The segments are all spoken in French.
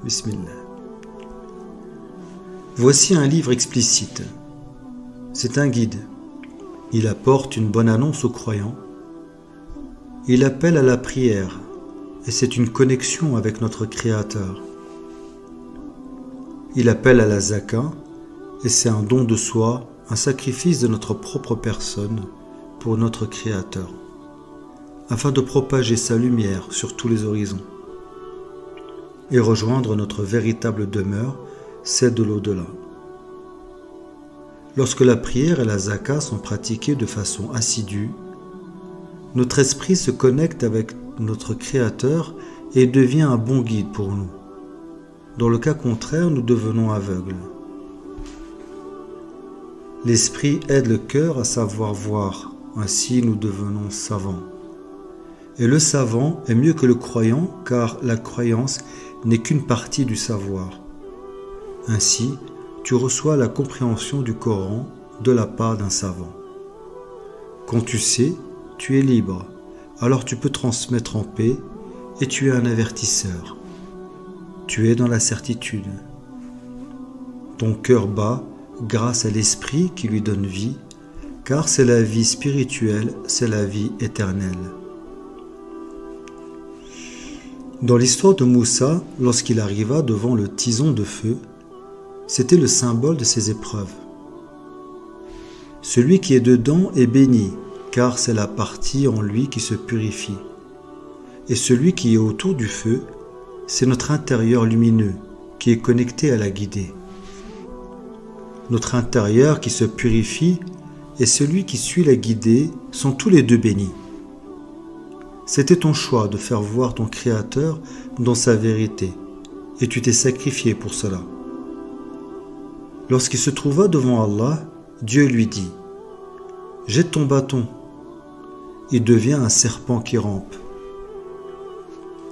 Bismillah. Voici un livre explicite. C'est un guide. Il apporte une bonne annonce aux croyants. Il appelle à la prière et c'est une connexion avec notre Créateur. Il appelle à la zaka et c'est un don de soi, un sacrifice de notre propre personne pour notre Créateur, afin de propager sa lumière sur tous les horizons et rejoindre notre véritable demeure, celle de l'au-delà. Lorsque la prière et la zaka sont pratiquées de façon assidue, notre esprit se connecte avec notre Créateur et devient un bon guide pour nous. Dans le cas contraire, nous devenons aveugles. L'esprit aide le cœur à savoir voir, ainsi nous devenons savants. Et le savant est mieux que le croyant, car la croyance n'est qu'une partie du savoir. Ainsi, tu reçois la compréhension du Coran de la part d'un savant. Quand tu sais, tu es libre, alors tu peux transmettre en paix et tu es un avertisseur. Tu es dans la certitude. Ton cœur bat grâce à l'esprit qui lui donne vie, car c'est la vie spirituelle, c'est la vie éternelle. Dans l'histoire de Moussa, lorsqu'il arriva devant le tison de feu, c'était le symbole de ses épreuves. Celui qui est dedans est béni, car c'est la partie en lui qui se purifie. Et celui qui est autour du feu, c'est notre intérieur lumineux, qui est connecté à la guidée. Notre intérieur qui se purifie et celui qui suit la guidée sont tous les deux bénis. C'était ton choix de faire voir ton Créateur dans sa vérité, et tu t'es sacrifié pour cela. Lorsqu'il se trouva devant Allah, Dieu lui dit « Jette ton bâton ». Il devient un serpent qui rampe.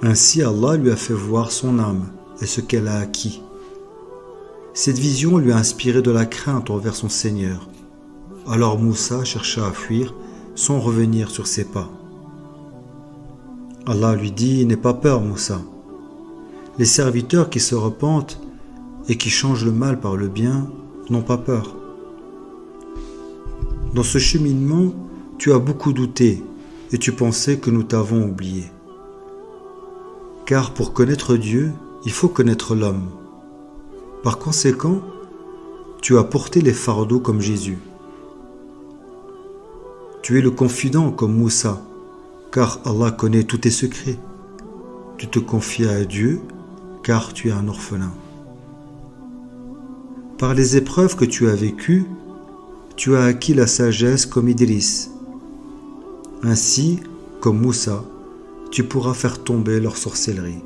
Ainsi Allah lui a fait voir son âme et ce qu'elle a acquis. Cette vision lui a inspiré de la crainte envers son Seigneur. Alors Moussa chercha à fuir sans revenir sur ses pas. Allah lui dit « N'aie pas peur, Moussa. Les serviteurs qui se repentent et qui changent le mal par le bien n'ont pas peur. Dans ce cheminement, tu as beaucoup douté et tu pensais que nous t'avons oublié. Car pour connaître Dieu, il faut connaître l'homme. Par conséquent, tu as porté les fardeaux comme Jésus. Tu es le confident comme Moussa, car Allah connaît tous tes secrets. Tu te confies à Dieu, car tu es un orphelin. Par les épreuves que tu as vécues, tu as acquis la sagesse comme Idriss. Ainsi, comme Moussa, tu pourras faire tomber leur sorcellerie.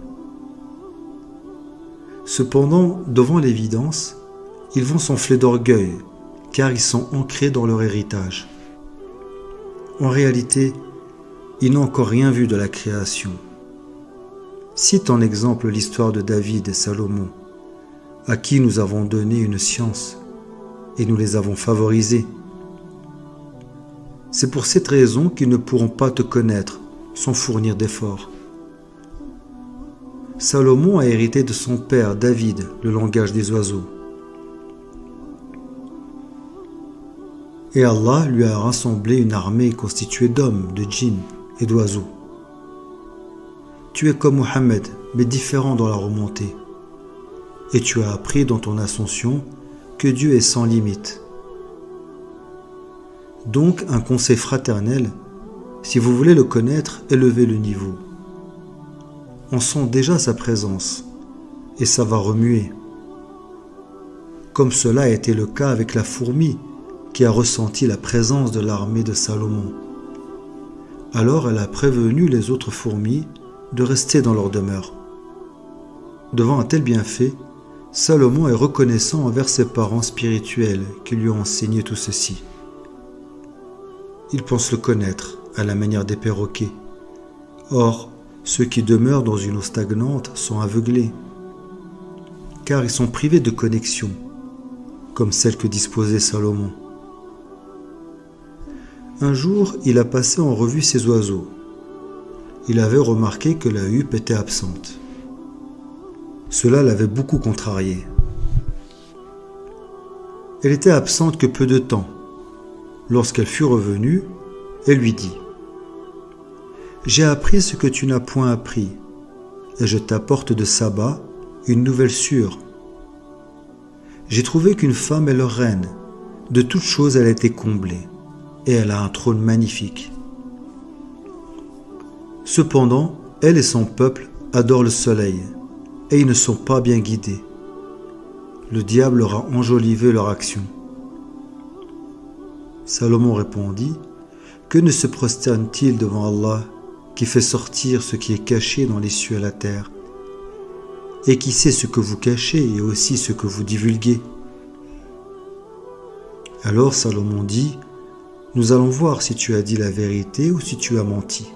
Cependant, devant l'évidence, ils vont s'enfler d'orgueil, car ils sont ancrés dans leur héritage. En réalité, ils n'ont encore rien vu de la création. Cite en exemple l'histoire de David et Salomon, à qui nous avons donné une science et nous les avons favorisés. C'est pour cette raison qu'ils ne pourront pas te connaître sans fournir d'efforts. Salomon a hérité de son père David le langage des oiseaux. Et Allah lui a rassemblé une armée constituée d'hommes, de djinns et d'oiseaux. Tu es comme Mohammed, mais différent dans la remontée. Et tu as appris dans ton ascension que Dieu est sans limite. Donc, un conseil fraternel, si vous voulez le connaître, élevez le niveau. On sent déjà sa présence, et ça va remuer. Comme cela a été le cas avec la fourmi, qui a ressenti la présence de l'armée de Salomon. Alors elle a prévenu les autres fourmis de rester dans leur demeure. Devant un tel bienfait, Salomon est reconnaissant envers ses parents spirituels qui lui ont enseigné tout ceci. Il pense le connaître à la manière des perroquets. Or, ceux qui demeurent dans une eau stagnante sont aveuglés, car ils sont privés de connexion, comme celle que disposait Salomon. Un jour, il a passé en revue ses oiseaux. Il avait remarqué que la huppe était absente. Cela l'avait beaucoup contrarié. Elle était absente que peu de temps. Lorsqu'elle fut revenue, elle lui dit : « J'ai appris ce que tu n'as point appris, et je t'apporte de Saba une nouvelle sûre. J'ai trouvé qu'une femme est leur reine, de toutes choses elle a été comblée, et elle a un trône magnifique. Cependant, elle et son peuple adorent le soleil, et ils ne sont pas bien guidés. Le diable leur a enjolivé leur action. » Salomon répondit : « Que ne se prosterne-t-il devant Allah, qui fait sortir ce qui est caché dans les cieux et la terre, et qui sait ce que vous cachez et aussi ce que vous divulguez ?» Alors Salomon dit : « Nous allons voir si tu as dit la vérité ou si tu as menti.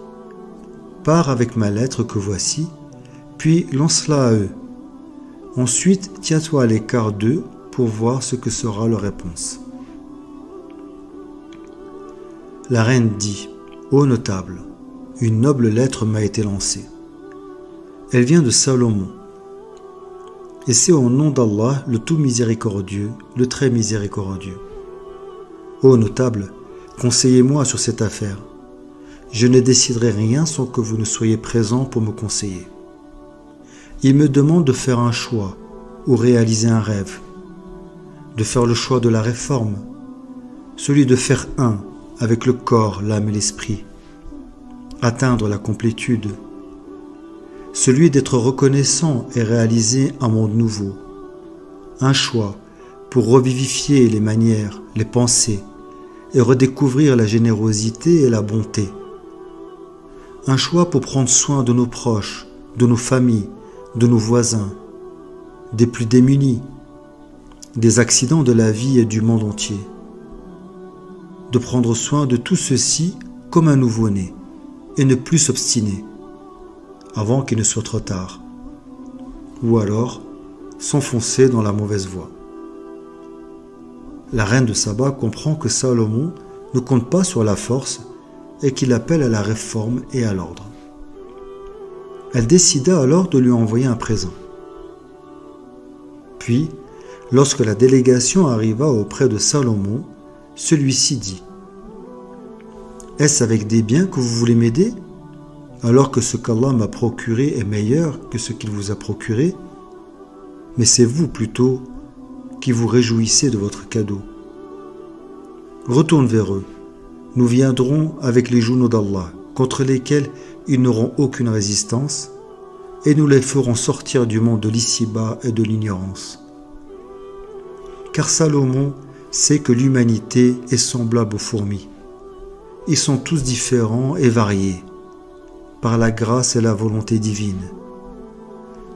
Pars avec ma lettre que voici, puis lance-la à eux. Ensuite, tiens-toi à l'écart d'eux pour voir ce que sera leur réponse. » La reine dit : « Ô notable, une noble lettre m'a été lancée. Elle vient de Salomon. Et c'est au nom d'Allah, le tout miséricordieux, le très miséricordieux. Ô notable, conseillez-moi sur cette affaire. Je ne déciderai rien sans que vous ne soyez présents pour me conseiller. Il me demande de faire un choix ou réaliser un rêve, de faire le choix de la réforme, celui de faire un avec le corps, l'âme et l'esprit, atteindre la complétude, celui d'être reconnaissant et réaliser un monde nouveau, un choix pour revivifier les manières, les pensées et redécouvrir la générosité et la bonté, un choix pour prendre soin de nos proches, de nos familles, de nos voisins, des plus démunis, des accidents de la vie et du monde entier, de prendre soin de tout ceci comme un nouveau-né et ne plus s'obstiner avant qu'il ne soit trop tard, ou alors s'enfoncer dans la mauvaise voie. La reine de Saba comprend que Salomon ne compte pas sur la force et qu'il appelle à la réforme et à l'ordre. Elle décida alors de lui envoyer un présent. Puis, lorsque la délégation arriva auprès de Salomon, celui-ci dit : « Est-ce avec des biens que vous voulez m'aider, alors que ce qu'Allah m'a procuré est meilleur que ce qu'il vous a procuré ? Mais c'est vous plutôt qui vous réjouissez de votre cadeau. Retourne vers eux. Nous viendrons avec les journaux d'Allah, contre lesquels ils n'auront aucune résistance, et nous les ferons sortir du monde de l'ici-bas et de l'ignorance. Car Salomon sait que l'humanité est semblable aux fourmis. Ils sont tous différents et variés, par la grâce et la volonté divine.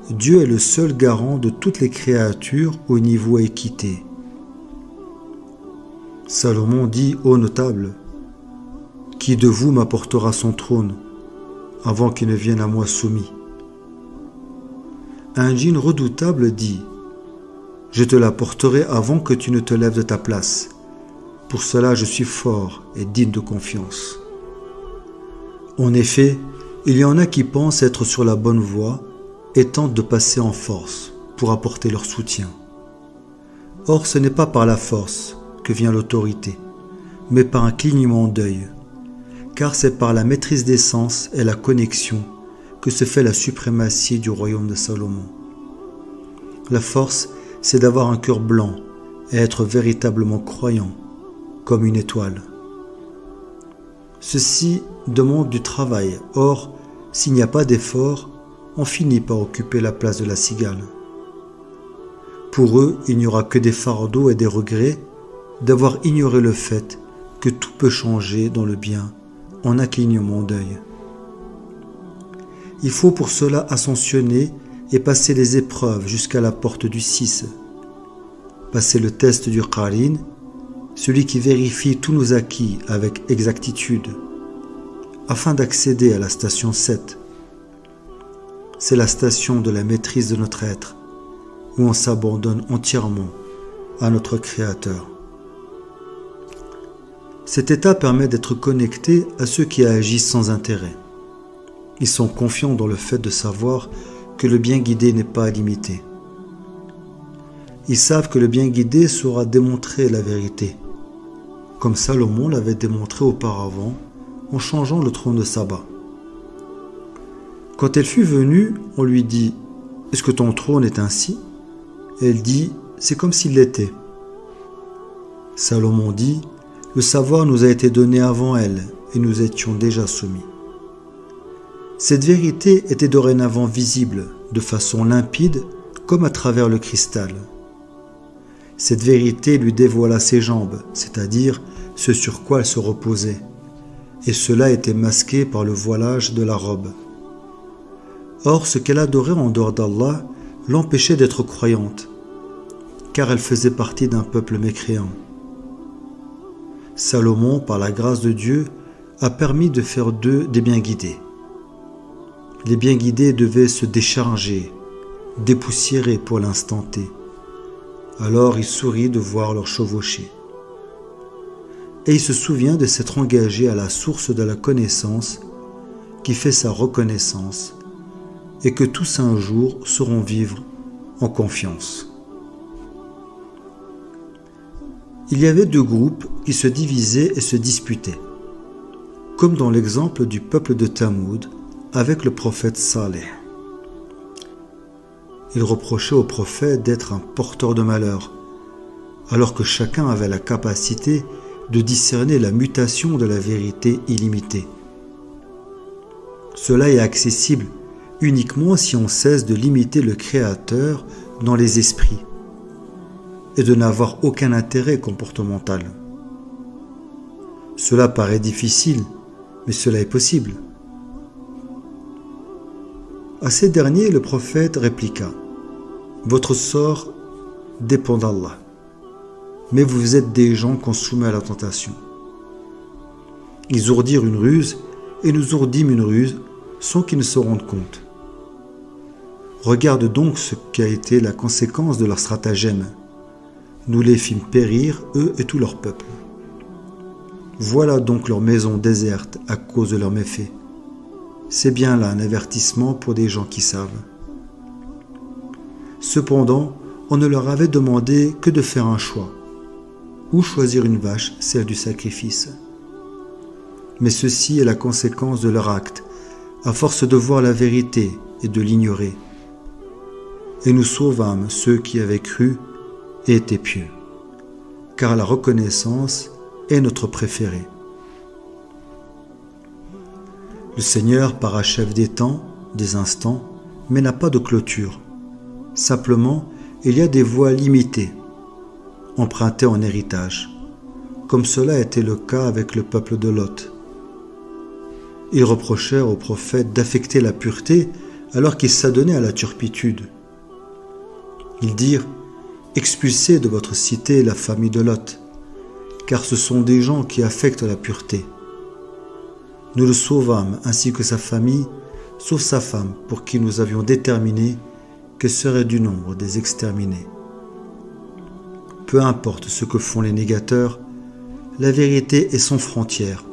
Dieu est le seul garant de toutes les créatures au niveau équité. Salomon dit aux notables, « Qui de vous m'apportera son trône avant qu'il ne vienne à moi soumis ?» Un djinn redoutable dit, « Je te l'apporterai avant que tu ne te lèves de ta place. Pour cela je suis fort et digne de confiance. » En effet, il y en a qui pensent être sur la bonne voie et tentent de passer en force pour apporter leur soutien. Or, ce n'est pas par la force que vient l'autorité, mais par un clignement d'œil, car c'est par la maîtrise des sens et la connexion que se fait la suprématie du royaume de Salomon. La force, c'est d'avoir un cœur blanc et être véritablement croyant, comme une étoile. Ceci demande du travail. Or, s'il n'y a pas d'effort, on finit par occuper la place de la cigale. Pour eux, il n'y aura que des fardeaux et des regrets d'avoir ignoré le fait que tout peut changer dans le bien en un clignement d'œil. Il faut pour cela ascensionner et passer les épreuves jusqu'à la porte du 6. Passer le test du Qarin, celui qui vérifie tous nos acquis avec exactitude, afin d'accéder à la station 7. C'est la station de la maîtrise de notre être, où on s'abandonne entièrement à notre Créateur. Cet état permet d'être connecté à ceux qui agissent sans intérêt. Ils sont confiants dans le fait de savoir que le bien guidé n'est pas limité. Ils savent que le bien guidé saura démontrer la vérité, comme Salomon l'avait démontré auparavant en changeant le trône de Saba. Quand elle fut venue, on lui dit « Est-ce que ton trône est ainsi ?» Elle dit « C'est comme s'il l'était. » Salomon dit « Le savoir nous a été donné avant elle et nous étions déjà soumis. » Cette vérité était dorénavant visible de façon limpide comme à travers le cristal. Cette vérité lui dévoila ses jambes, c'est-à-dire ce sur quoi elle se reposait, et cela était masqué par le voilage de la robe. Or, ce qu'elle adorait en dehors d'Allah l'empêchait d'être croyante, car elle faisait partie d'un peuple mécréant. Salomon, par la grâce de Dieu, a permis de faire d'eux des bien guidés. Les bien guidés devaient se décharger, dépoussiérer pour l'instant T. Alors il sourit de voir leur chevaucher. Et il se souvient de s'être engagé à la source de la connaissance qui fait sa reconnaissance et que tous un jour sauront vivre en confiance. Il y avait deux groupes qui se divisaient et se disputaient, comme dans l'exemple du peuple de Thamoud avec le prophète Saleh. Il reprochait au prophète d'être un porteur de malheur, alors que chacun avait la capacité de discerner la mutation de la vérité illimitée. Cela est accessible uniquement si on cesse de limiter le Créateur dans les esprits et de n'avoir aucun intérêt comportemental. Cela paraît difficile, mais cela est possible. À ces derniers, le prophète répliqua « Votre sort dépend d'Allah, mais vous êtes des gens qu'on soumet à la tentation. » Ils ourdirent une ruse et nous ourdîmes une ruse sans qu'ils ne se rendent compte. Regarde donc ce qu'a été la conséquence de leur stratagème. Nous les fîmes périr, eux et tout leur peuple. Voilà donc leur maison déserte à cause de leurs méfaits. C'est bien là un avertissement pour des gens qui savent. Cependant, on ne leur avait demandé que de faire un choix, ou choisir une vache, celle du sacrifice. Mais ceci est la conséquence de leur acte, à force de voir la vérité et de l'ignorer. Et nous sauvâmes ceux qui avaient cru et étaient pieux, car la reconnaissance est notre préféré. Le Seigneur parachève des temps, des instants, mais n'a pas de clôture. Simplement, il y a des voies limitées, empruntées en héritage, comme cela était le cas avec le peuple de Lot. Ils reprochèrent au prophète d'affecter la pureté alors qu'il s'adonnait à la turpitude. Ils dirent « Expulsez de votre cité la famille de Lot, car ce sont des gens qui affectent la pureté. » Nous le sauvâmes ainsi que sa famille, sauf sa femme, pour qui nous avions déterminé qu'elle serait du nombre des exterminés. Peu importe ce que font les négateurs, la vérité est sans frontières,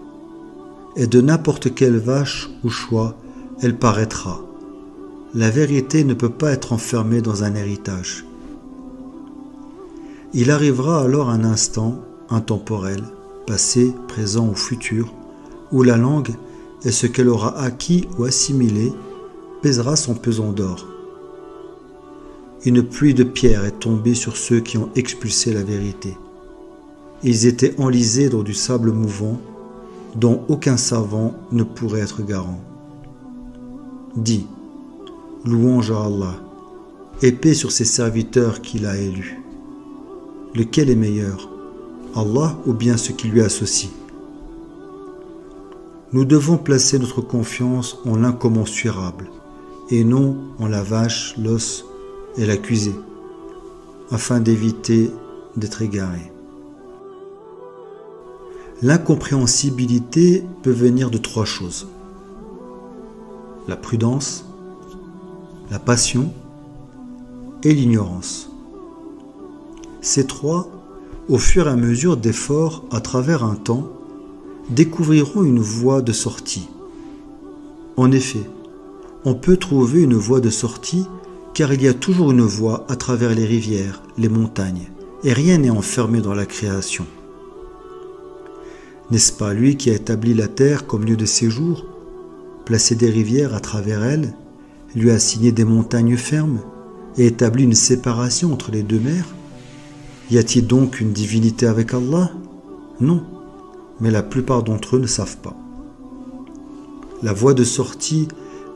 et de n'importe quelle vache ou choix, elle paraîtra. La vérité ne peut pas être enfermée dans un héritage. Il arrivera alors un instant intemporel, passé, présent ou futur, où la langue et ce qu'elle aura acquis ou assimilé pèsera son pesant d'or. Une pluie de pierres est tombée sur ceux qui ont expulsé la vérité. Ils étaient enlisés dans du sable mouvant, dont aucun savant ne pourrait être garant. Dis, louange à Allah, et paix sur ses serviteurs qu'il a élus. Lequel est meilleur, Allah ou bien ce qui lui associe? Nous devons placer notre confiance en l'incommensurable, et non en la vache, l'os et l'accusé, afin d'éviter d'être égaré. L'incompréhensibilité peut venir de trois choses: la prudence, la passion et l'ignorance. Ces trois, au fur et à mesure d'efforts à travers un temps, découvriront une voie de sortie. En effet, on peut trouver une voie de sortie car il y a toujours une voie à travers les rivières, les montagnes, et rien n'est enfermé dans la création. N'est-ce pas lui qui a établi la terre comme lieu de séjour, placé des rivières à travers elle, lui a assigné des montagnes fermes et établi une séparation entre les deux mers? Y a-t-il donc une divinité avec Allah? Non, mais la plupart d'entre eux ne savent pas. La voie de sortie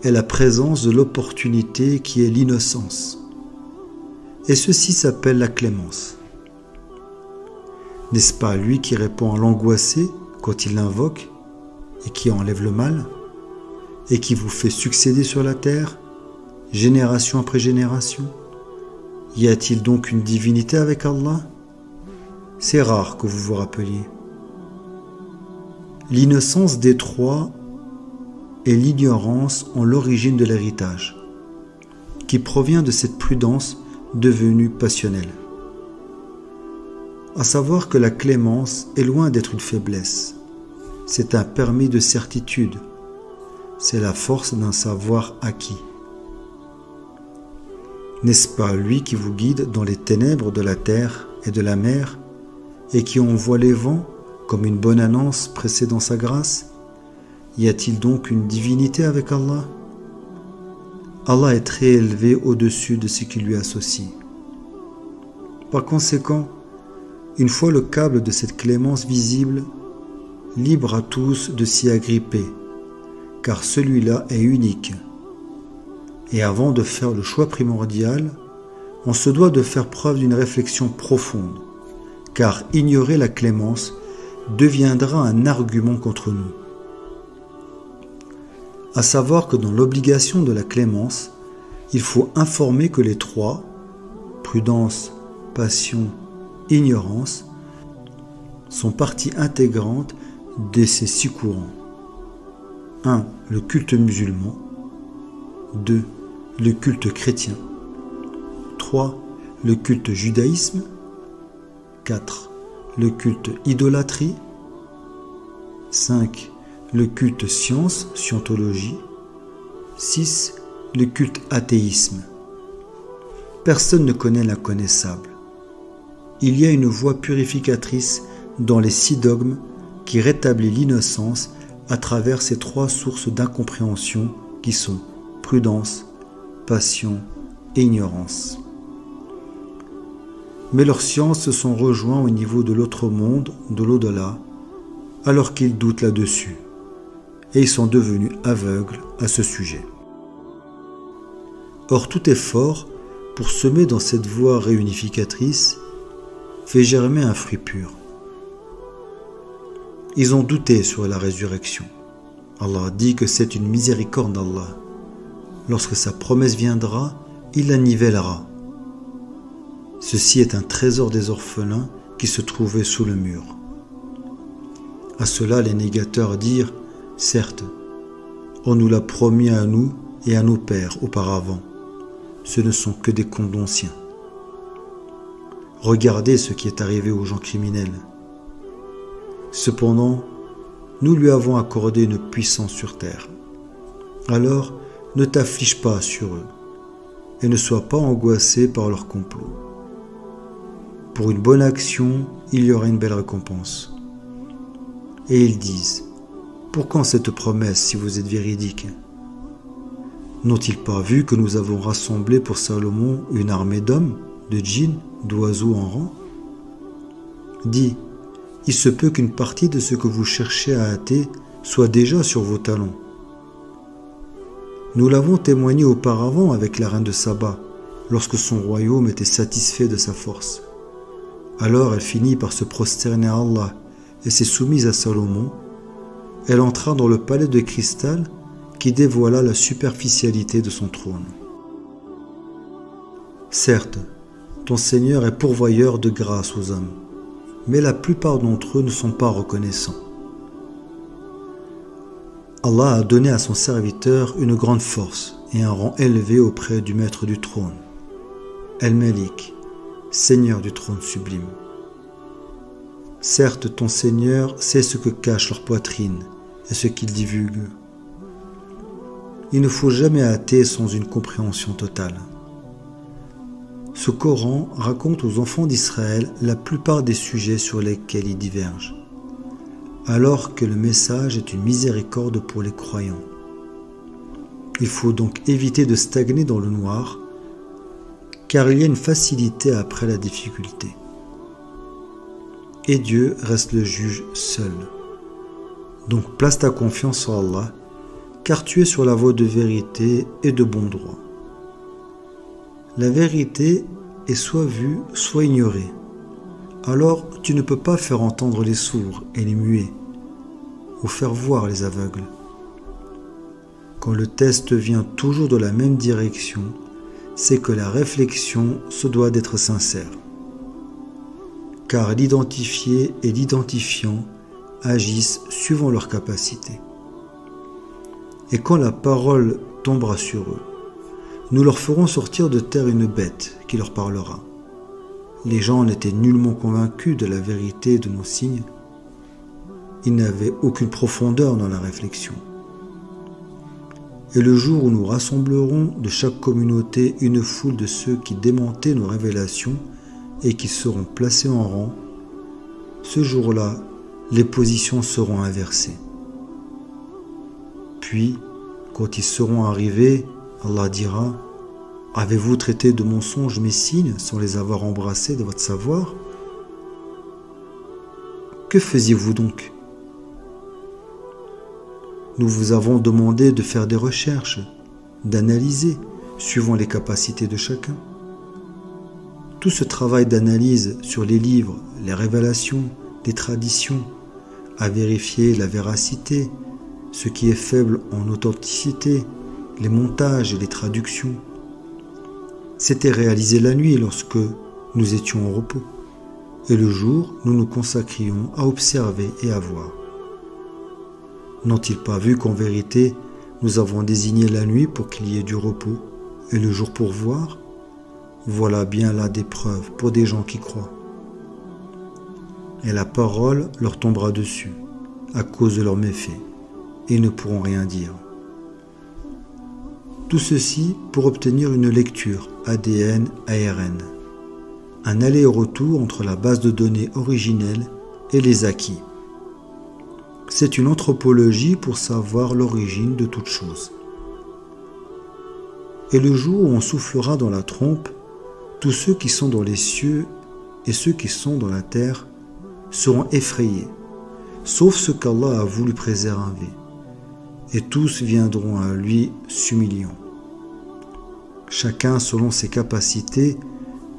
est la présence de l'opportunité qui est l'innocence. Et ceci s'appelle la clémence. N'est-ce pas lui qui répond à l'angoissé quand il l'invoque et qui enlève le mal et qui vous fait succéder sur la terre, génération après génération? Y a-t-il donc une divinité avec Allah? C'est rare que vous vous rappeliez. L'innocence des trois et l'ignorance ont l'origine de l'héritage, qui provient de cette prudence devenue passionnelle. À savoir que la clémence est loin d'être une faiblesse, c'est un permis de certitude, c'est la force d'un savoir acquis. N'est-ce pas lui qui vous guide dans les ténèbres de la terre et de la mer et qui envoie les vents comme une bonne annonce précédant sa grâce? Y a-t-il donc une divinité avec Allah? Allah est très élevé au-dessus de ce qui lui associe. Par conséquent, une fois le câble de cette clémence visible, libre à tous de s'y agripper, car celui-là est unique. Et avant de faire le choix primordial, on se doit de faire preuve d'une réflexion profonde, car ignorer la clémence deviendra un argument contre nous. À savoir que dans l'obligation de la clémence, il faut informer que les trois, prudence, passion, ignorance, sont partie intégrante de ces six courants. 1. Le culte musulman. 2. Le culte chrétien. 3. Le culte judaïsme. 4. Le culte idolâtrie. 5. Le culte science, scientologie. 6. Le culte athéisme. Personne ne connaît l'inconnaissable. Il y a une voie purificatrice dans les 6 dogmes qui rétablit l'innocence à travers ces 3 sources d'incompréhension qui sont prudence, passion et ignorance. Mais leurs sciences se sont rejoints au niveau de l'autre monde, de l'au-delà, alors qu'ils doutent là-dessus, et ils sont devenus aveugles à ce sujet. Or tout effort pour semer dans cette voie réunificatrice fait germer un fruit pur. Ils ont douté sur la résurrection. Allah dit que c'est une miséricorde d'Allah. Lorsque sa promesse viendra, il la nivellera. Ceci est un trésor des orphelins qui se trouvait sous le mur. À cela, les négateurs dirent, certes, on nous l'a promis à nous et à nos pères auparavant. Ce ne sont que des contes d'anciens. Regardez ce qui est arrivé aux gens criminels. Cependant, nous lui avons accordé une puissance sur terre. Alors, ne t'afflige pas sur eux et ne sois pas angoissé par leur complot. Pour une bonne action, il y aura une belle récompense. Et ils disent, pour quand cette promesse si vous êtes véridique? N'ont-ils pas vu que nous avons rassemblé pour Salomon une armée d'hommes, de djinns, d'oiseaux en rang? Dis, il se peut qu'une partie de ce que vous cherchez à hâter soit déjà sur vos talons. Nous l'avons témoigné auparavant avec la reine de Saba, lorsque son royaume était satisfait de sa force. Alors elle finit par se prosterner à Allah et s'est soumise à Salomon. Elle entra dans le palais de cristal qui dévoila la superficialité de son trône. Certes, ton Seigneur est pourvoyeur de grâce aux hommes, mais la plupart d'entre eux ne sont pas reconnaissants. Allah a donné à son serviteur une grande force et un rang élevé auprès du maître du trône, El-Malik, Seigneur du trône sublime. Certes, ton Seigneur sait ce que cache leur poitrine et ce qu'ils divulguent. Il ne faut jamais hâter sans une compréhension totale. Ce Coran raconte aux enfants d'Israël la plupart des sujets sur lesquels ils divergent, alors que le message est une miséricorde pour les croyants. Il faut donc éviter de stagner dans le noir, car il y a une facilité après la difficulté. Et Dieu reste le juge seul. Donc place ta confiance en Allah, car tu es sur la voie de vérité et de bon droit. La vérité est soit vue, soit ignorée. Alors tu ne peux pas faire entendre les sourds et les muets, ou faire voir les aveugles. Quand le test vient toujours de la même direction, c'est que la réflexion se doit d'être sincère. Car l'identifié et l'identifiant agissent suivant leurs capacités. Et quand la parole tombera sur eux, nous leur ferons sortir de terre une bête qui leur parlera. Les gens n'étaient nullement convaincus de la vérité de nos signes. Ils n'avaient aucune profondeur dans la réflexion. Et le jour où nous rassemblerons de chaque communauté une foule de ceux qui démentaient nos révélations et qui seront placés en rang, ce jour-là, les positions seront inversées. Puis, quand ils seront arrivés, Allah dira, « Avez-vous traité de mensonges mes signes sans les avoir embrassés de votre savoir? Que faisiez-vous donc? Nous vous avons demandé de faire des recherches, d'analyser, suivant les capacités de chacun. Tout ce travail d'analyse sur les livres, les révélations, les traditions, à vérifier la véracité, ce qui est faible en authenticité, les montages et les traductions. C'était réalisé la nuit lorsque nous étions au repos, et le jour, nous nous consacrions à observer et à voir. N'ont-ils pas vu qu'en vérité, nous avons désigné la nuit pour qu'il y ait du repos, et le jour pour voir? Voilà bien là des preuves pour des gens qui croient. Et la parole leur tombera dessus, à cause de leurs méfaits, et ils ne pourront rien dire. Tout ceci pour obtenir une lecture ADN-ARN, un aller-retour entre la base de données originelle et les acquis. C'est une anthropologie pour savoir l'origine de toute chose. Et le jour où on soufflera dans la trompe, tous ceux qui sont dans les cieux et ceux qui sont dans la terre seront effrayés, sauf ceux qu'Allah a voulu préserver, et tous viendront à lui s'humiliant. Chacun selon ses capacités,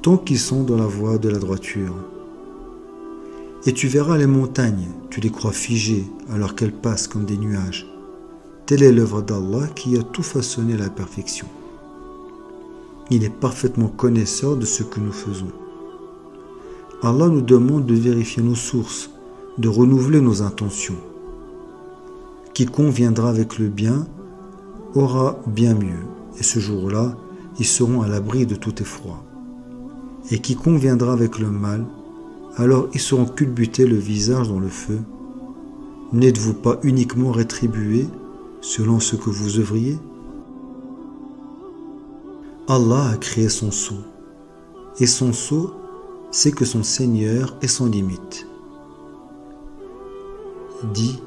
tant qu'ils sont dans la voie de la droiture. Et tu verras les montagnes, tu les crois figées alors qu'elles passent comme des nuages. Telle est l'œuvre d'Allah qui a tout façonné à la perfection. Il est parfaitement connaisseur de ce que nous faisons. Allah nous demande de vérifier nos sources, de renouveler nos intentions. Quiconque viendra avec le bien aura bien mieux, et ce jour-là, ils seront à l'abri de tout effroi. Et quiconque viendra avec le mal, alors ils seront culbutés le visage dans le feu. N'êtes-vous pas uniquement rétribués selon ce que vous œuvriez? Allah a créé son sceau, et son sceau, c'est que son Seigneur est sans limite. Dit,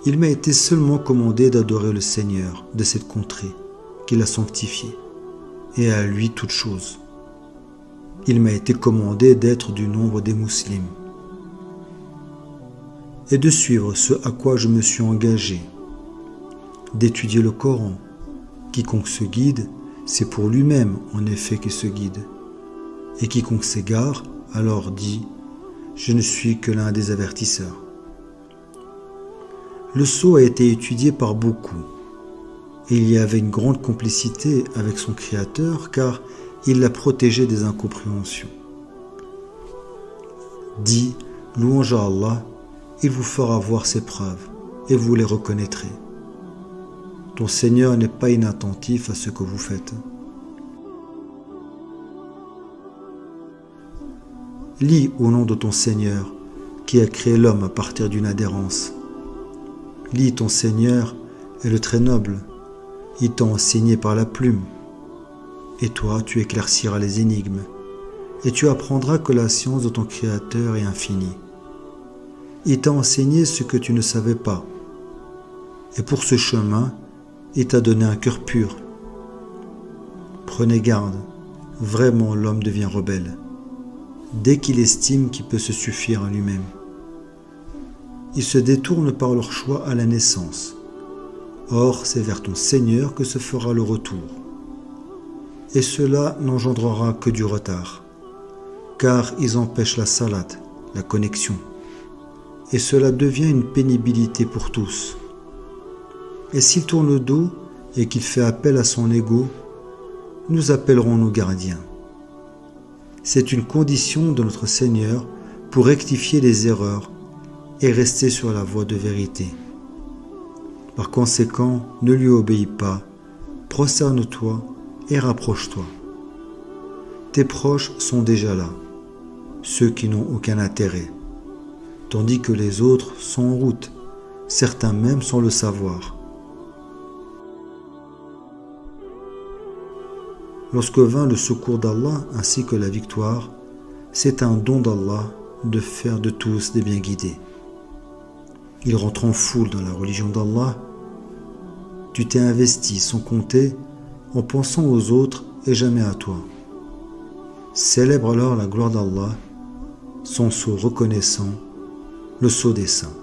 il m'a été seulement commandé d'adorer le Seigneur de cette contrée, qu'il a sanctifiée, et à lui toute chose. Il m'a été commandé d'être du nombre des musulmans, et de suivre ce à quoi je me suis engagé, d'étudier le Coran. Quiconque se guide, c'est pour lui-même en effet qu'il se guide. Et quiconque s'égare, alors dit, je ne suis que l'un des avertisseurs. Le sceau a été étudié par beaucoup, et il y avait une grande complicité avec son Créateur, car il l'a protégé des incompréhensions. Dit, louange à Allah, il vous fera voir ses preuves, et vous les reconnaîtrez. Ton Seigneur n'est pas inattentif à ce que vous faites. Lis au nom de ton Seigneur, qui a créé l'homme à partir d'une adhérence. Lis, ton Seigneur est le très noble, il t'a enseigné par la plume. Et toi, tu éclairciras les énigmes, et tu apprendras que la science de ton Créateur est infinie. Il t'a enseigné ce que tu ne savais pas, et pour ce chemin, il t'a donné un cœur pur. Prenez garde, vraiment l'homme devient rebelle, dès qu'il estime qu'il peut se suffire à lui-même. Ils se détournent par leur choix à la naissance. Or, c'est vers ton Seigneur que se fera le retour. Et cela n'engendrera que du retard, car ils empêchent la salade, la connexion. Et cela devient une pénibilité pour tous. Et s'il tourne le dos et qu'il fait appel à son ego, nous appellerons nos gardiens. C'est une condition de notre Seigneur pour rectifier les erreurs et rester sur la voie de vérité. Par conséquent, ne lui obéis pas, prosterne-toi et rapproche-toi. Tes proches sont déjà là, ceux qui n'ont aucun intérêt, tandis que les autres sont en route, certains même sans le savoir. Lorsque vint le secours d'Allah ainsi que la victoire, c'est un don d'Allah de faire de tous des bien guidés. Ils rentrent en foule dans la religion d'Allah. Tu t'es investi sans compter en pensant aux autres et jamais à toi. Célèbre alors la gloire d'Allah, son sceau reconnaissant, le sceau des saints.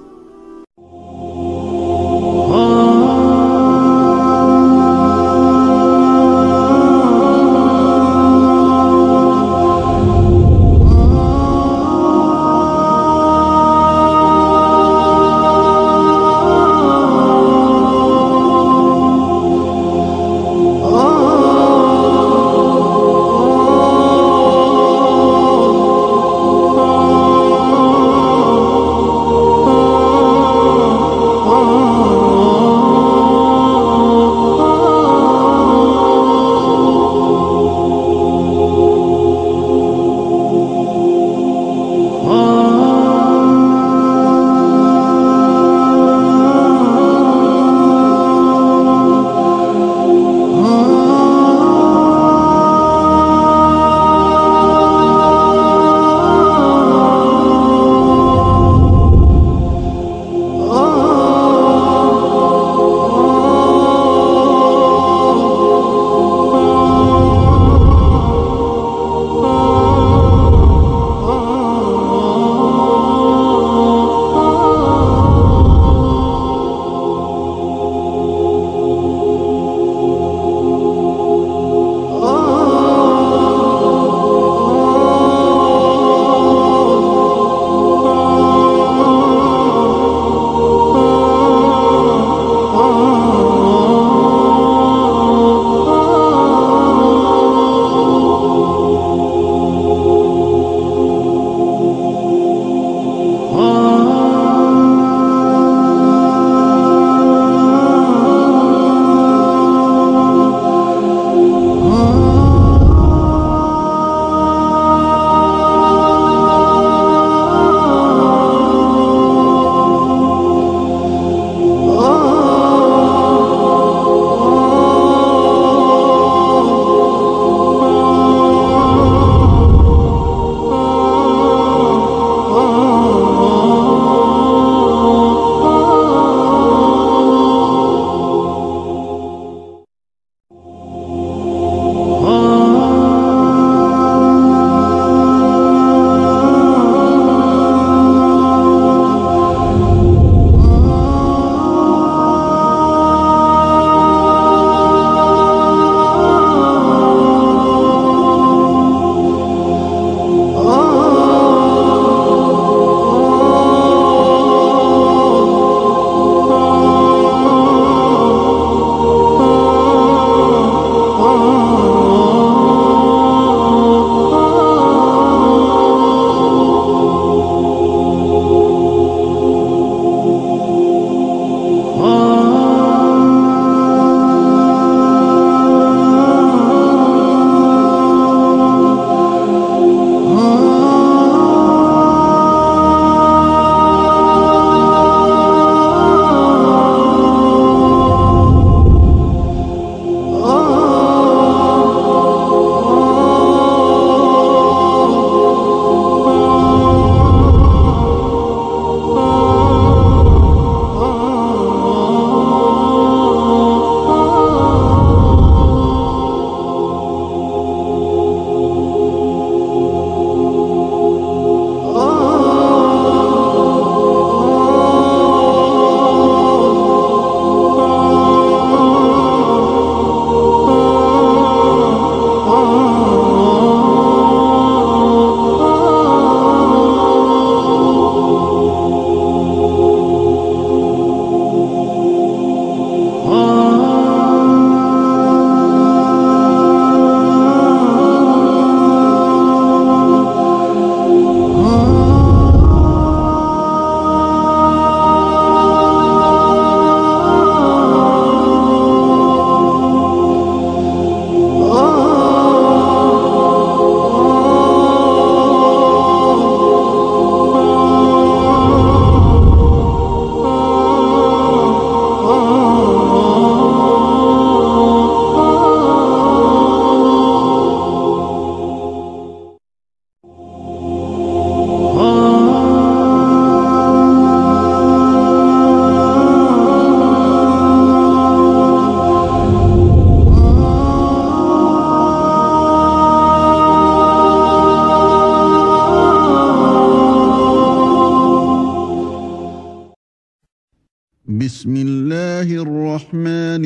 الرحمن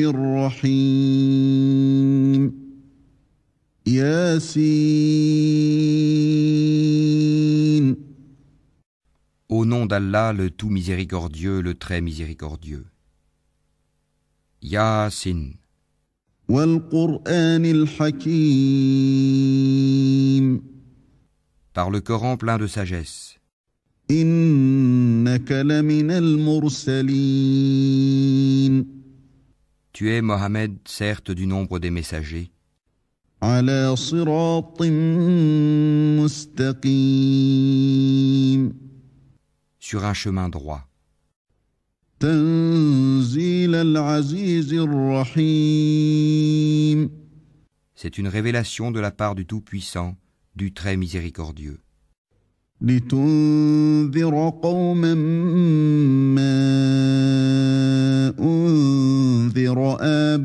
الرحيم ياسين Au nom d'Allah, le tout miséricordieux, le très miséricordieux. Yasin. والقرآن الحكيم Par le Coran plein de sagesse. إنك لمن المرسلين Tu es, Mohammed, certes du nombre des messagers, على صراط مستقيم sur un chemin droit. تنزيل العزيز الرحيم C'est une révélation de la part du Tout-Puissant, du très miséricordieux. لتنذر قوما ما أنذر آباؤهم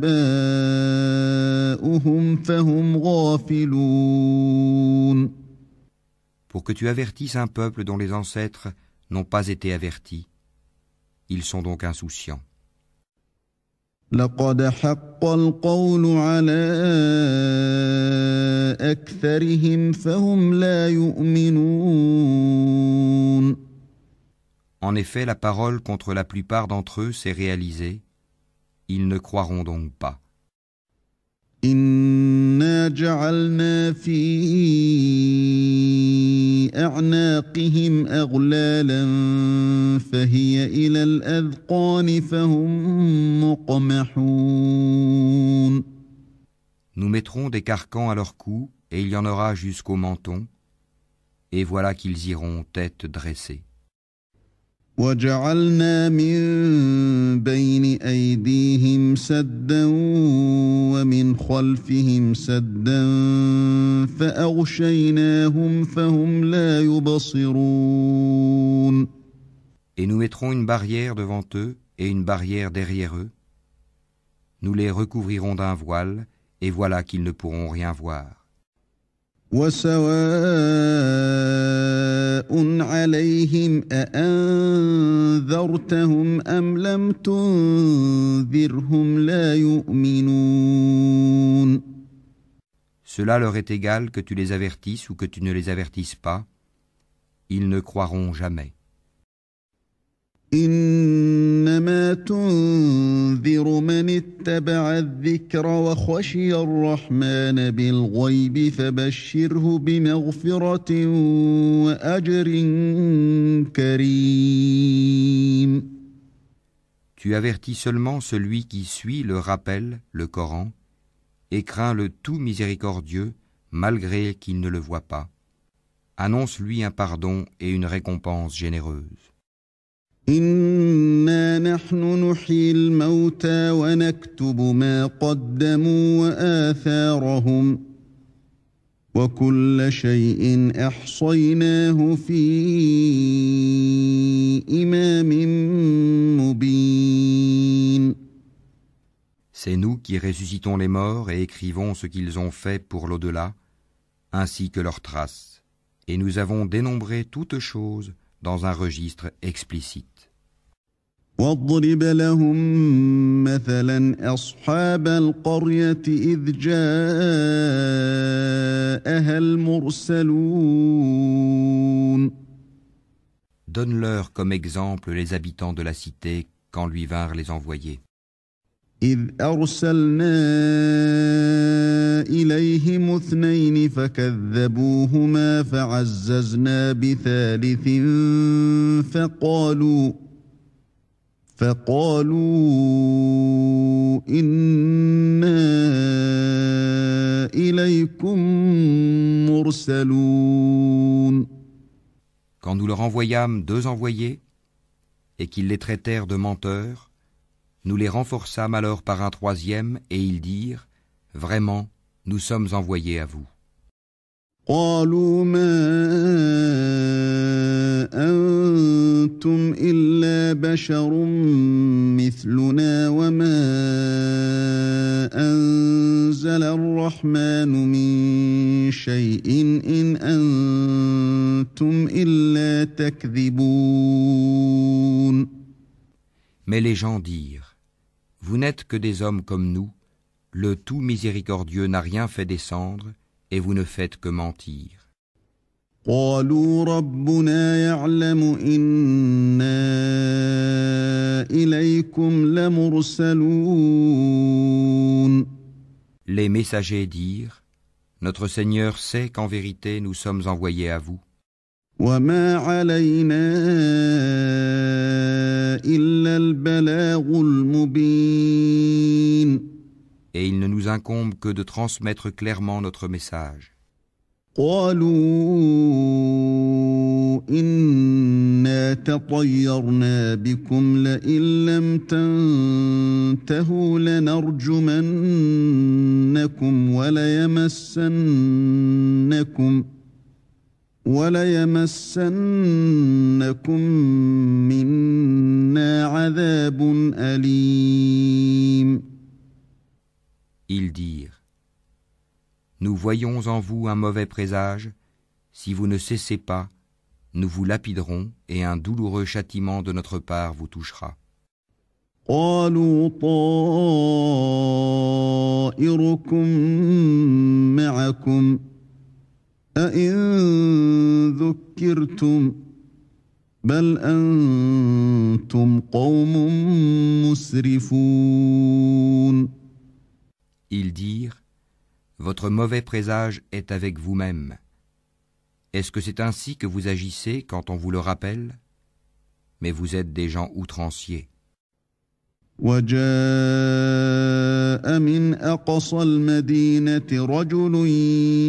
فهم غافلون Pour que tu avertisses un peuple dont les ancêtres n'ont pas été avertis. Ils sont donc insouciants. لقد حق القول على أكثرهم فهم لا يؤمنون En effet, la parole contre la plupart d'entre eux s'est réalisée. Ils ne croiront donc pas. إنا جعلنا في أعناقهم أغلالا فهي إلى الأذقان فهم مقمحون Nous mettrons des carcans à leur cou, et il y en aura jusqu'au menton, et voilà qu'ils iront tête dressée. وجعلنا من بين أيديهم سدا ومن خلفهم سدا فأغشيناهم فهم لا يبصرون Et nous mettrons une barrière devant eux et une barrière derrière eux. Nous les recouvrirons d'un voile, et voilà qu'ils ne pourront rien voir. وسواء عليهم أأنذرتهم أم لم تنذرهم لا يؤمنون Cela leur est égal que tu les avertisses ou que tu ne les avertisses pas. Ils ne croiront jamais. إنما تنذر من اتبع الذكر وخشي الرحمن بالغيب فبشره بمغفرة وأجر كريم Tu avertis seulement celui qui suit le rappel, le Coran, et craint le tout miséricordieux, malgré qu'il ne le voit pas. Annonce-lui un pardon et une récompense généreuse. إنا نحن نحيي الموتى ونكتب ما قدموا وآثارهم وكل شيء أحصيناه في إمام مبين C'est nous qui ressuscitons les morts et écrivons ce qu'ils ont fait pour l'au-delà, ainsi que leurs traces. Et nous avons dénombré toutes choses dans un registre explicite. واضرب لهم مثلا أصحاب القرية إذ جاءها المرسلون Donne-leur comme exemple les habitants de la cité quand lui vinrent les envoyés. إذ أرسلنا إليهم اثنين فكذبوهما فعززنا بثالث فقالوا إنا إليكم مرسلون Quand nous leur envoyâmes 2 envoyés, et qu'ils les traitèrent de menteurs, nous les renforçâmes alors par un 3e, et ils dirent, « Vraiment, nous sommes envoyés à vous. » قالوا ما أنتم إلا بشر مثلنا وما أنزل الرحمن من شيء إن أنتم إلا تكذبون Mais les gens dirent, Vous n'êtes que des hommes comme nous, le tout miséricordieux n'a rien fait descendre, et vous ne faites que mentir. قالوا ربنا يعلم إنا إليكم لمرسلون. Les messagers dirent, notre Seigneur sait qu'en vérité nous sommes envoyés à vous. وما علينا إلا البلاغ المبين. Et il ne nous incombe que de transmettre clairement notre message. قالوا إنا تطيرنا بكم لئن لم تنتهوا لنرجمنكم وليمسنكم منا عذاب أليم. Ils dirent, nous voyons en vous un mauvais présage, si vous ne cessez pas, nous vous lapiderons et un douloureux châtiment de notre part vous touchera. قالوا طائركم معكم أئن ذكرتم بل أنتم قوم مسرفون. Ils dirent, votre mauvais présage est avec vous-même. Est-ce que c'est ainsi que vous agissez quand on vous le rappelle? Mais vous êtes des gens outranciers. وجاء من أقصى المدينة رجل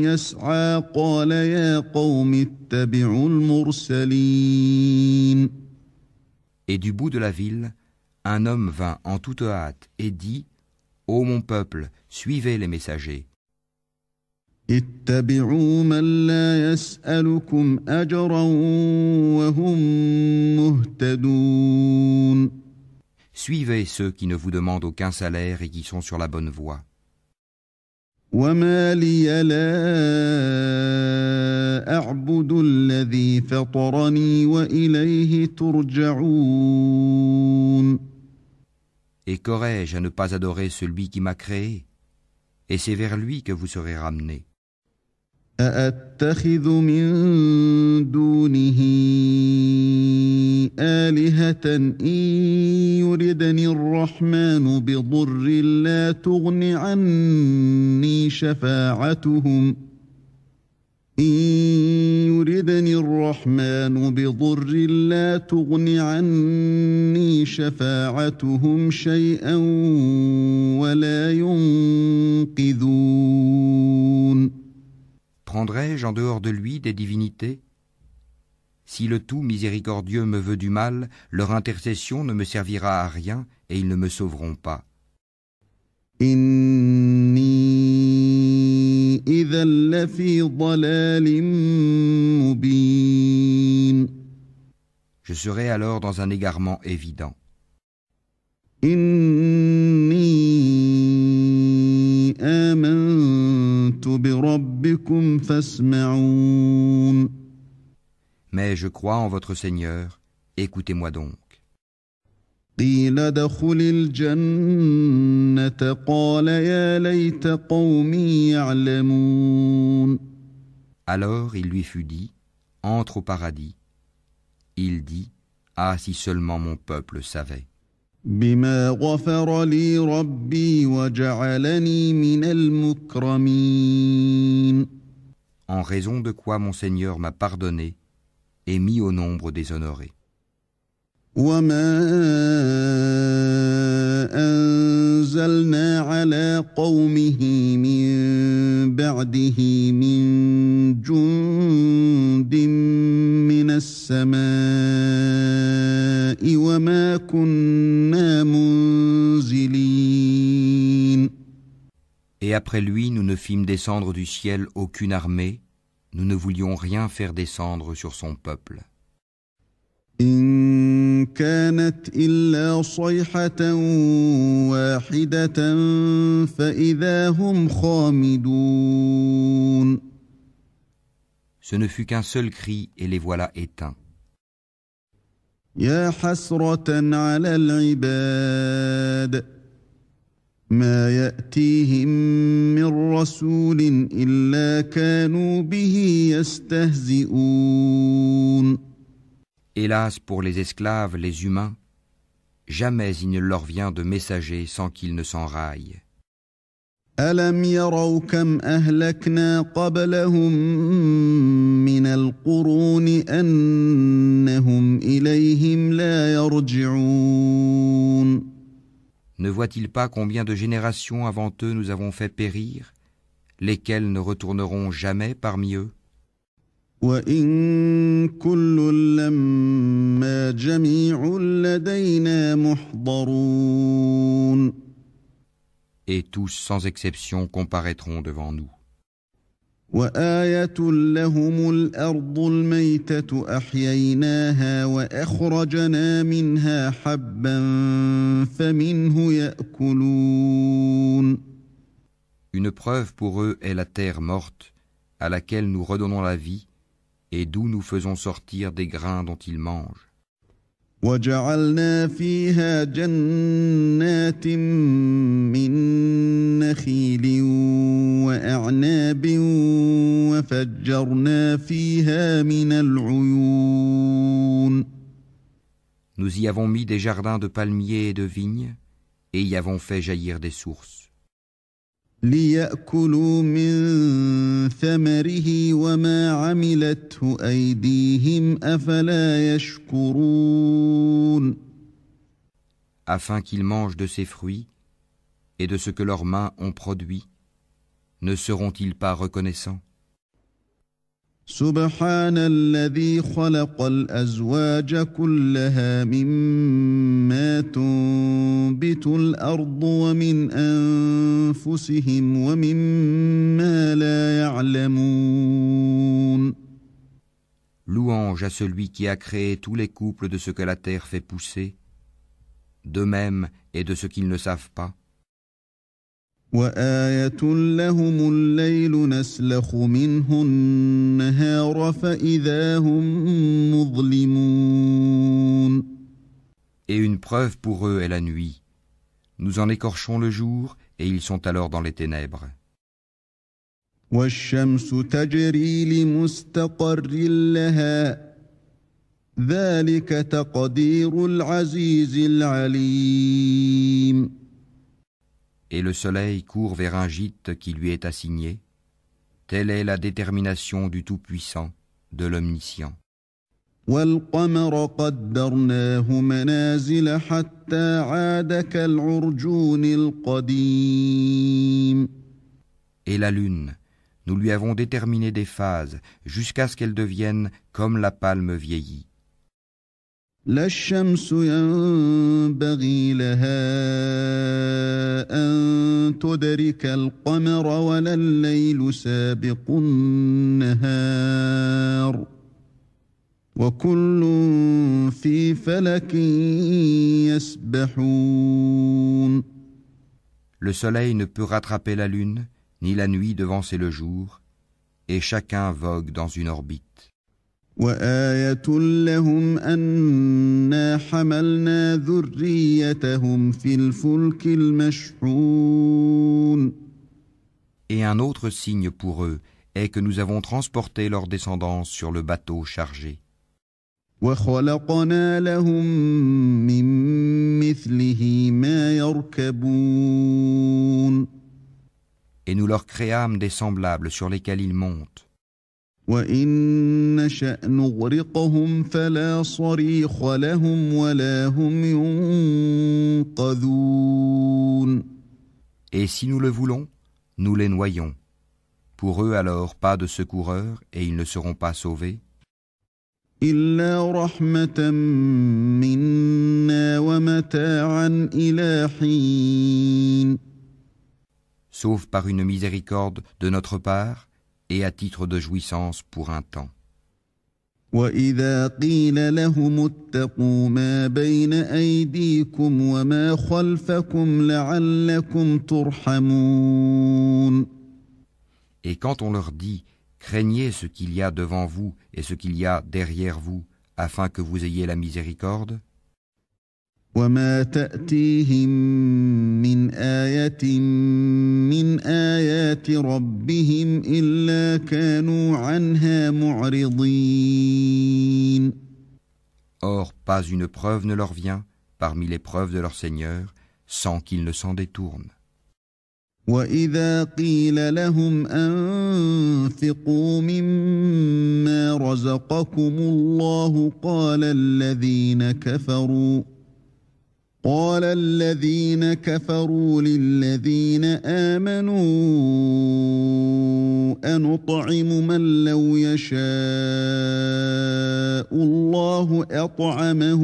يسعى قال يا قوم اتبعوا المرسلين. Et du bout de la ville, un homme vint en toute hâte et dit, ô mon peuple, suivez les messagers. اتبعوا من لا يسألكم أجرا وهم مهتدون. Suivez ceux qui ne vous demandent aucun salaire et qui sont sur la bonne voie. وما لي لا أعبد الذي فطرني وإليه ترجعون. Et qu'aurais-je à ne pas adorer celui qui m'a créé? Et c'est vers lui que vous serez ramenés. أأتخذ من دونه آلهة إن يردني الرحمن بضر لا تغن عني شفاعتهم شيئا ولا ينقذون. Prendrai-je en dehors de lui des divinités? Si le tout miséricordieux me veut du mal, leur intercession ne me servira à rien et ils ne me sauveront pas. إني إذا لفي ضلال مبين. Je serai alors dans un égarement évident. إني آمنت بربكم فاسمعون. Mais je crois en votre Seigneur, écoutez-moi donc. قيل ادخل الجنة قال يا ليت قومي يعلمون. Alors il lui fut dit, entre au paradis. Il dit, ah si seulement mon peuple savait. بما غفر لي ربي وجعلني من المكرمين. En raison de quoi mon Seigneur m'a pardonné et mis au nombre des honorés. وما أنزلنا على قومه من بعده من جند من السماء وما كنا منزلين. Et après lui, nous ne fîmes descendre du ciel aucune armée, nous ne voulions rien faire descendre sur son peuple. إن كانت إلا صيحة واحدة فإذا هم خامدون. Ce ne fut qu'un seul cri et les voilà éteints. يا حسرة على العباد ما يأتيهم من رسول إلا كانوا به يستهزئون. Hélas pour les esclaves, les humains, jamais il ne leur vient de messager sans qu'ils ne s'enraillent. ألم يروا كم أهلكنا قبلهم من القرون أنهم إليهم لا يرجعون. Ne voient-ils pas combien de générations avant eux nous avons fait périr, lesquelles ne retourneront jamais parmi eux? وإن كل لما جميع لدينا محضرون. Et tous sans exception comparaîtront devant nous. وآية لهم الأرض الميتة أحييناها وأخرجنا منها حبا فمنه يأكلون. Une preuve pour eux est la terre morte, à laquelle nous redonnons la vie, et d'où nous faisons sortir des grains dont ils mangent. وجعلنا فيها جنات من نخيل وأعناب وفجرنا فيها من العيون. Nous y avons mis des jardins de palmiers et de vignes, et y avons fait jaillir des sources. ليأكلوا من ثمره وما عملته أيديهم أفلا يشكرون. Afin qu'ils mangent de ses fruits et de ce que leurs mains ont produit, ne seront-ils pas reconnaissants? سبحان الذي خلق الأزواج كلها مما تنبت الأرض ومن أنفسهم ومما لا يعلمون. Louange à celui qui a créé tous les couples de ce que la terre fait pousser, d'eux-mêmes et de ce qu'ils ne savent pas. وآية لهم الليل نسلخ منه النهار فإذا هم مظلمون. Et une preuve pour eux est la nuit. Nous en écorchons le jour, et ils sont alors dans les ténèbres. والشمس تجري لمستقر لها ذلك تقدير العزيز العليم. Et le soleil court vers un gîte qui lui est assigné. Telle est la détermination du Tout-Puissant, de l'Omniscient. والقمر قدرناه منازل حتى عاد كالعرجون القديم. Et la lune, nous lui avons déterminé des phases jusqu'à ce qu'elle devienne comme la palme vieillie. لا الشمس ينبغي لها أن تدرك القمر ولا الليل سابق النهار وكل في فلك يسبحون. Le soleil ne peut rattraper la lune, ni la nuit devancer le jour, et chacun vogue dans une orbite. وآية لهم أنا حملنا ذريتهم في الفلك المشحون. Et un autre signe pour eux est que nous avons transporté leur descendance sur le bateau chargé. وخلقنا لهم من مثله ما يركبون. Et nous leur créâmes des semblables sur lesquels ils montent. وإن نشأ نغرقهم فلا صريخ لهم ولا هم ينقذون. Et si nous le voulons, nous les noyons. Pour eux alors pas de secoureurs et ils ne seront pas sauvés. إلا رحمة منا ومتاعا إلى حين. Sauf par une miséricorde de notre part et à titre de jouissance pour un temps. وإذا قيل لهم اتقوا ما بين أيديكم وما خلفكم لعلكم ترحمون. Et quand on leur dit « Craignez ce qu'il y a devant vous et ce qu'il y a derrière vous, afin que vous ayez la miséricorde » وما تأتيهم من آية من آيات ربهم إلا كانوا عنها معرضين. Or, pas une preuve ne leur vient parmi les preuves de leur Seigneur, sans qu'ils ne s'en détournent. وَإِذَا قِيلَ لَهُمْ أَنفِقُوا مِمَّا رَزَقَكُمُ اللَّهُ قال الذين كفروا للذين آمنوا أنطعم من لو يشاء الله أطعمه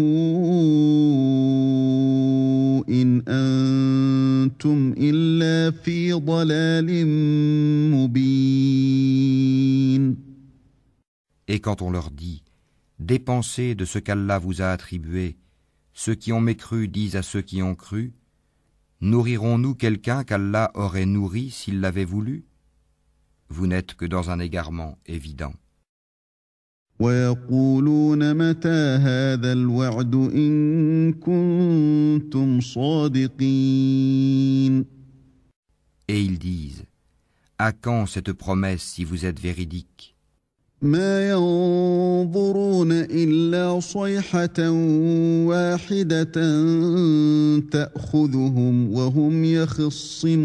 إن أنتم إلا في ضلال مبين. Et quand on leur dit « Dépensez de ce qu'Allah vous a attribué », ceux qui ont mécru disent à ceux qui ont cru, « Nourrirons-nous quelqu'un qu'Allah aurait nourri s'il l'avait voulu ?» Vous n'êtes que dans un égarement évident. وَيَقُولُونَ مَتَى هَذَا الْوَعْدُ إِن كُنتُمْ صَادِقِينَ. Et ils disent, « À quand cette promesse si vous êtes véridiques ? ما ينظرون إلا صيحة واحدة تأخذهم وهم يخصمون.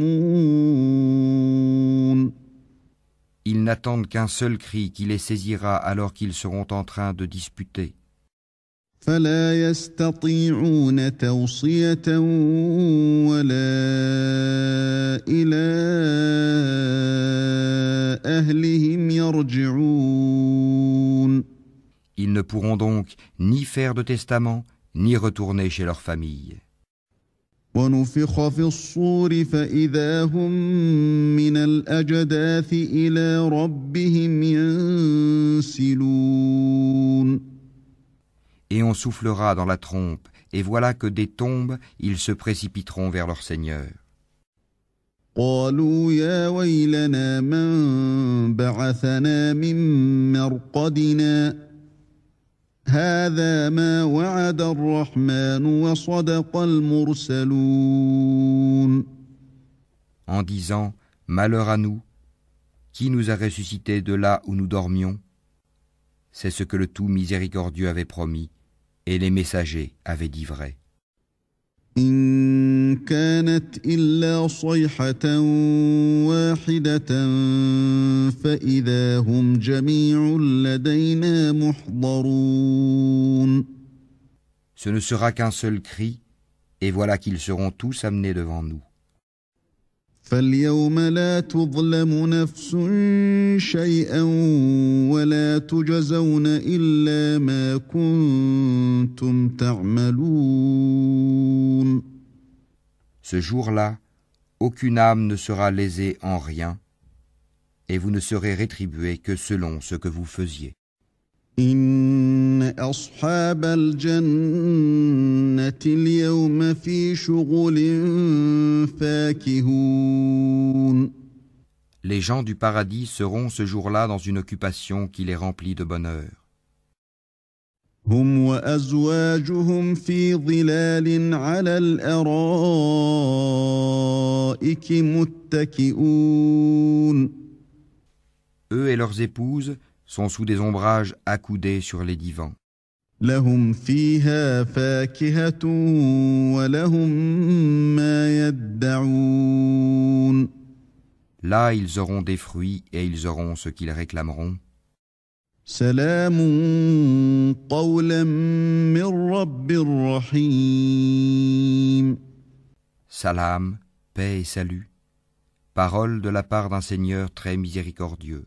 Ils n'attendent qu'un seul cri qui les saisira alors qu'ils seront en train de disputer. فلا يستطيعون توصية ولا إلى أهلهم يرجعون. Ils ne pourront donc ni faire de testament, ni retourner chez leur famille. ونفخ في الصور فإذا هم من الأجداث إلى ربهم ينسلون. Et on soufflera dans la trompe, et voilà que des tombes, ils se précipiteront vers leur Seigneur. قالوا يا ويلنا من بعثنا من مرقدنا هذا ما وعد الرحمن وصدق المرسلون. En disant, malheur à nous, qui nous a ressuscités de là où nous dormions? C'est ce que le tout miséricordieux avait promis, et les messagers avaient dit vrai. إن كانت إلا صيحة واحدة فإذا هم جميع لدينا محضرون. Ce ne sera qu'un seul cri, et voilà qu'ils seront tous amenés devant nous. فاليوم لا تظلم نفس شيئا ولا تجزون إلا ما كنتم تعملون. Ce jour-là, aucune âme ne sera lésée en rien, et vous ne serez rétribués que selon ce que vous faisiez. إن أصحاب الجنة اليوم في شغل فاكهون. Les gens du paradis seront ce jour-là dans une occupation qui les remplit de bonheur. هم وأزواجهم في ظلال على الأرائك متكئون. Eux et leurs épouses sont sous des ombrages accoudés sur les divans. لهم فيها فاكهة ولهم ما يدعون. Là, ils auront des fruits et ils auront ce qu'ils réclameront. سلام قولا من رب رحيم. Salam, paix et salut. Parole de la part d'un Seigneur très miséricordieux.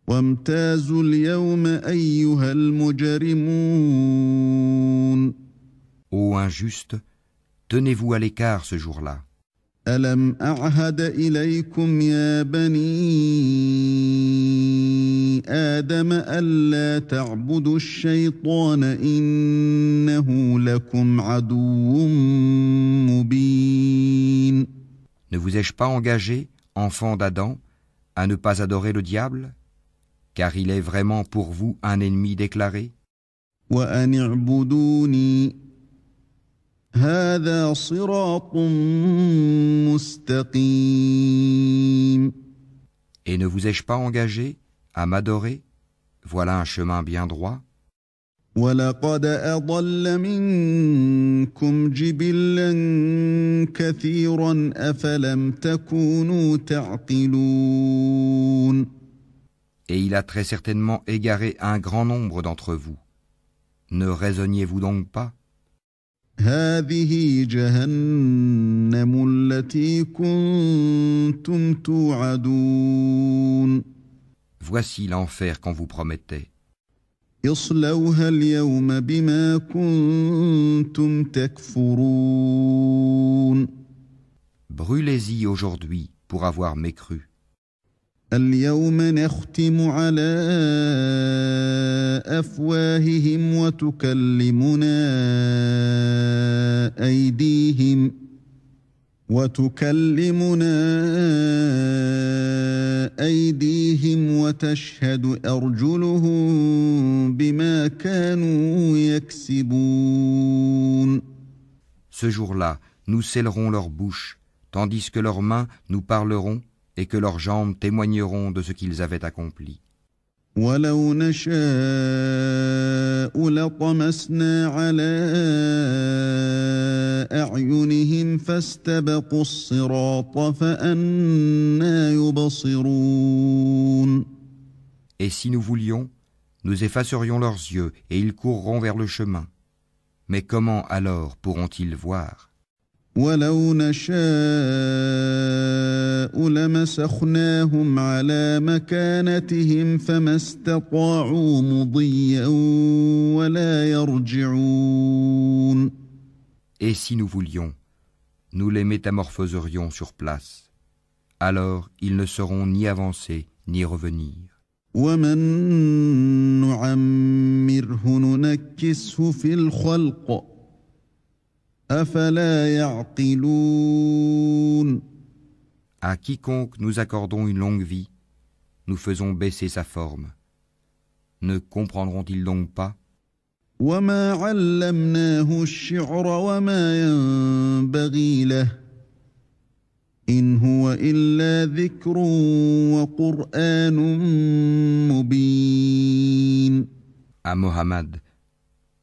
وامتازوا اليوم أيها المجرمون. Ô injustes, tenez-vous à l'écart ce jour-là. ألم أعهد إليكم يا بني آدم ألا تعبدوا الشيطان إنه لكم عدو مبين. Ne vous ai-je pas engagé, enfants d'Adam, à ne pas adorer le diable, car il est vraiment pour vous un ennemi déclaré? وأن اعبدوني هذا صراط مستقيم. Et ne vous ai-je pas engagé à m'adorer? Voilà un chemin bien droit. ولقد أضل منكم جبلا كثيرا أفلم تكونوا تعقلون. Et il a très certainement égaré un grand nombre d'entre vous. Ne raisonniez-vous donc pas? هذه جهنم التي كنتم توعدون. Voici l'enfer qu'on vous promettait. اصلوها اليوم بما كنتم تكفرون. Brûlez-y aujourd'hui pour avoir mécru. اليوم نختم على أفواههم وتكلمنا أيديهم وتشهد أرجلهم بما كانوا يكسبون. Ce jour-là, nous scellerons leurs bouches, tandis que leurs mains nous parleront et que leurs jambes témoigneront de ce qu'ils avaient accompli. ولو نشاء لطمسنا على أعينهم فاستبقوا الصراط فأنى يبصرون. Et si nous voulions, nous effacerions leurs yeux et ils courront vers le chemin. Mais comment alors pourront-ils voir? ولو نشاء لمسخناهم على مكانتهم فما استطاعوا مضيا ولا يرجعون. Et si nous voulions, nous les métamorphoserions sur place. Alors ils ne sauront ni avancer ni revenir. ومن نعمره ننكسه في الخلق أفلا يعقلون. À quiconque nous accordons une longue vie, nous faisons baisser sa forme. Ne comprendront-ils donc pas? وما علمناه الشعر وما ينبغي له إن هو إلا ذكر وقرآن مبين. À Mohammed,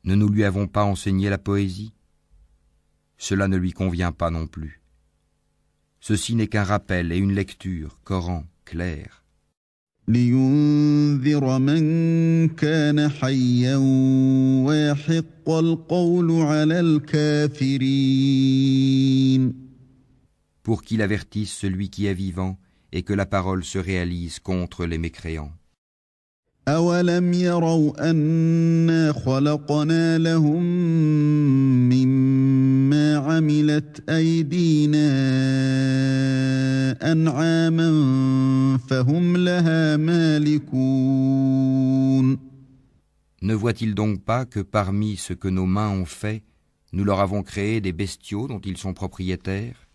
ne nous lui avons pas enseigné la poésie? Cela ne lui convient pas non plus. Ceci n'est qu'un rappel et une lecture, Coran, clair. لينذر من كان حيا ويحق القول على الكافرين. Pour qu'il avertisse celui qui est vivant et que la parole se réalise contre les mécréants. أولم يروا أنا خلقنا لهم مما عملت أيدينا أنعاما فهم لها مالكون. Ne voit-il donc pas que parmi ce que nos mains ont fait, nous leur avons créé des bestiaux dont ils sont propriétaires?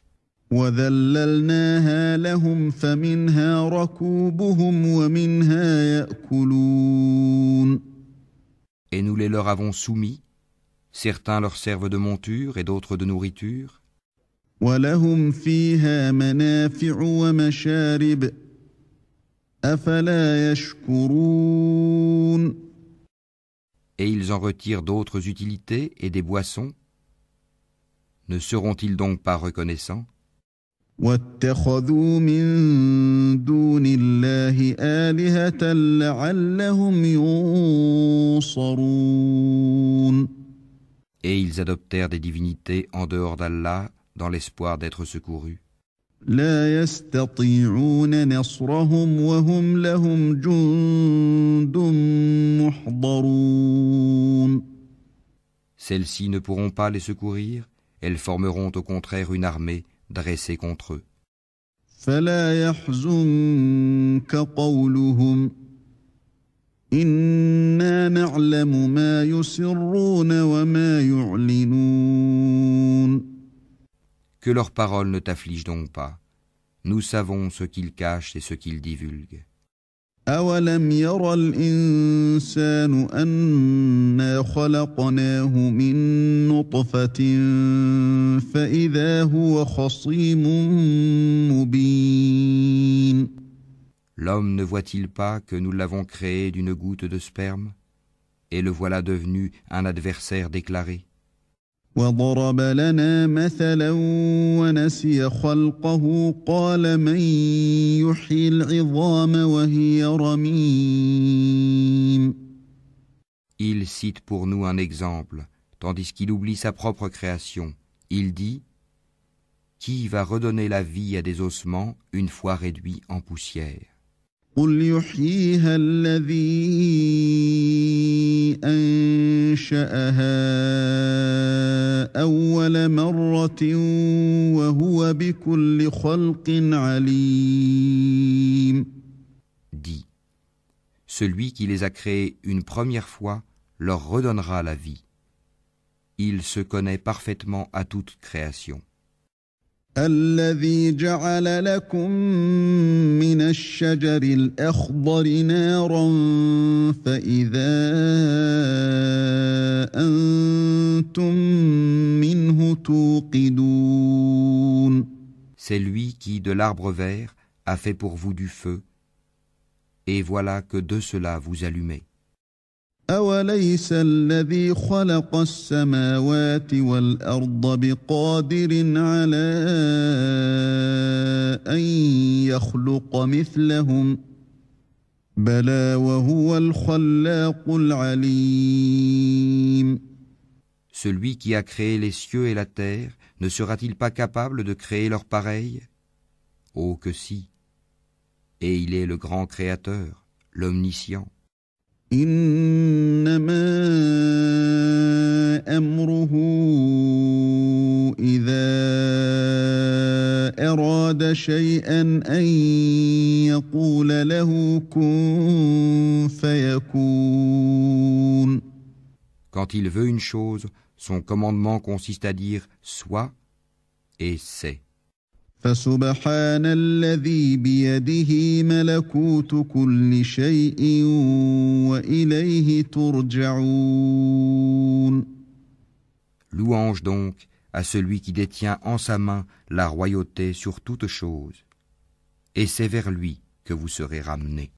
وذللناها لهم فمنها ركوبهم ومنها يأكلون. Et nous les leur avons soumis. Certains leur servent de monture et d'autres de nourriture. ولهم فيها منافع ومشارب أفلا يشكرون. Et ils en retirent d'autres utilités et des boissons. Ne seront-ils donc pas reconnaissants? واتخذوا من دون الله آلهة لعلهم ينصرون. Et ils adoptèrent des divinités en dehors d'Allah dans l'espoir d'être secourus. لا يستطيعون نصرهم وهم لهم جند محضرون. Celles-ci ne pourront pas les secourir, elles formeront au contraire une armée dressée contre eux. فلا يحزنك قولهم إنا نعلم ما يسرون وما يعلنون. Que leurs paroles ne t'affligent donc pas. Nous savons ce qu'ils cachent et ce qu'ils divulguent. أولم ير الإنسان أنا خلقناه من نطفة فإذا هو خصيم مبين. L'homme ne voit-il pas que nous l'avons créé d'une goutte de sperme, et le voilà devenu un adversaire déclaré? وضرب لنا مثلا ونسي خلقه قال من يحيي العظام وهي رميم. Il cite pour nous un exemple, tandis qu'il oublie sa propre création. Il dit: Qui va redonner la vie à des ossements une fois réduits en poussière? قل يحييها الذي أنشأها أول مرة وهو بكل خلق عليم. Dit: Celui qui les a créés une première fois leur redonnera la vie. Il se connaît parfaitement à toute création. الذي جعل لكم من الشجر الأخضر نارا فإذا أنتم منه توقدون. C'est lui qui, de l'arbre vert, a fait pour vous du feu, et voilà que de cela vous allumez. أوليس الذي خلق السماوات والأرض بقادر على أن يخلق مثلهم بلى وهو الخلاق العليم. Celui qui a créé les cieux et la terre, ne sera-t-il pas capable de créer leur pareil? Oh que si! Et il est le grand créateur, l'omniscient. إنما أمره إذا أراد شيئا أن يقول له كن فيكون. Quand il veut une chose, son commandement consiste à dire « sois » et « c'est ». فسبحان الذي بيده ملكوت كل شيء وإليه ترجعون. Louange donc à celui qui détient en sa main la royauté sur toute chose, et c'est vers lui que vous serez ramenés.